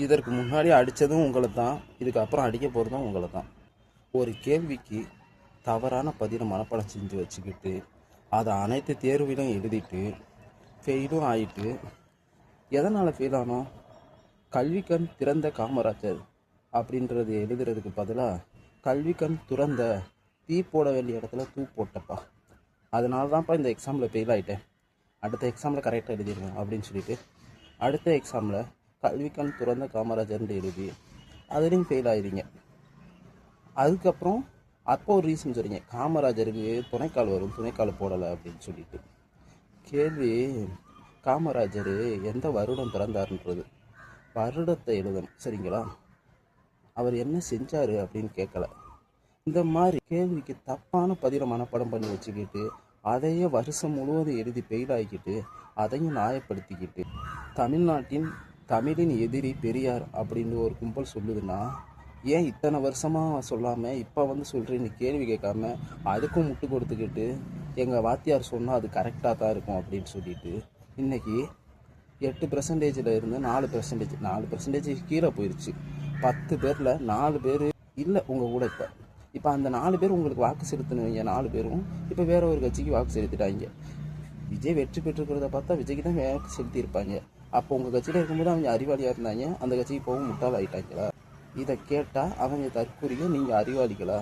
இதற்கு முன்னாடி அடித்ததும் உங்களை தான், இதுக்கப்புறம் அடிக்க போகிறதும் உங்களை தான். ஒரு கேள்விக்கு தவறான பதிலை மனப்பாடம் செஞ்சு வச்சுக்கிட்டு அதை அனைத்து தேர்விலும் எழுதிட்டு ஃபெயிலும் ஆகிட்டு எதனால் ஃபெயில் ஆனோம்? கல்விக்கண் திறந்த காமராஜர் அப்படின்றது எழுதுறதுக்கு பதிலாக கல்விக்கண் துறந்த தீ போட வேண்டிய இடத்துல தூ போட்டப்பா, அதனால தான்ப்பா இந்த எக்ஸாமில் ஃபெயில் ஆகிட்டேன், அடுத்த எக்ஸாமில் கரெக்டாக எழுதிடுவேன் அப்படின்னு சொல்லிட்டு அடுத்த எக்ஸாமில் கல்விக்கண் துறந்த காமராஜர்னு எழுதி அதுலேயும் ஃபெயில் ஆகிடுங்க. அதுக்கப்புறம் அப்போ ஒரு ரீசன் சொல்கிறீங்க, காமராஜருக்கு துணைக்கால் வரும், துணைக்கால் போடலை அப்படின்னு சொல்லிட்டு. கேள்வி, காமராஜர் எந்த வருடம் பிறந்தாருன்றது வருடத்தை எழுதணும், சரிங்களா? அவர் என்ன செஞ்சார் அப்படின்னு கேட்கல. இந்த மாதிரி கேள்விக்கு தப்பான பதிலை மனப்பாடம் பண்ணி வச்சுக்கிட்டு அதையே வருஷம் முழுவதும் எழுதி ஃபெயில் ஆகிக்கிட்டு அதையும் நியாயப்படுத்திக்கிட்டு தமிழின் எதிரி பெரியார் அப்படின்னு ஒரு கும்பல் சொல்லுதுன்னா, ஏன் இத்தனை வருஷமாக சொல்லாமல் இப்போ வந்து சொல்கிறேன்னு கேள்வி கேட்காம அதுக்கும் முட்டு கொடுத்துக்கிட்டு எங்கள் வாத்தியார் சொன்னால் அது கரெக்டாக தான் இருக்கும் அப்படின்னு சொல்லிட்டு இன்றைக்கி 8% இருந்து 4% கீழே போயிடுச்சு. 10 பேரில் 4 பேர் இல்லை உங்கள் கூட. இப்போ அந்த 4 பேர் உங்களுக்கு வாக்கு செலுத்தினவங்க 4 பேரும் இப்போ வேற ஒரு கட்சிக்கு வாக்கு செலுத்திட்டாங்க. விஜய் வெற்றி பெற்றுக்கிறத பார்த்தா விஜய்க்கு தான் வாக்கு செலுத்தியிருப்பாங்க. அப்போ உங்கள் கட்சியில் இருக்கும்போது அவங்க அறிவாளியாக இருந்தாங்க, அந்த கட்சிக்கு போகவும் முட்டாள் ஆகிட்டாங்களா? இதை கேட்டால் அவங்க தற்கூறிய நீங்கள் அறிவாளிகளா?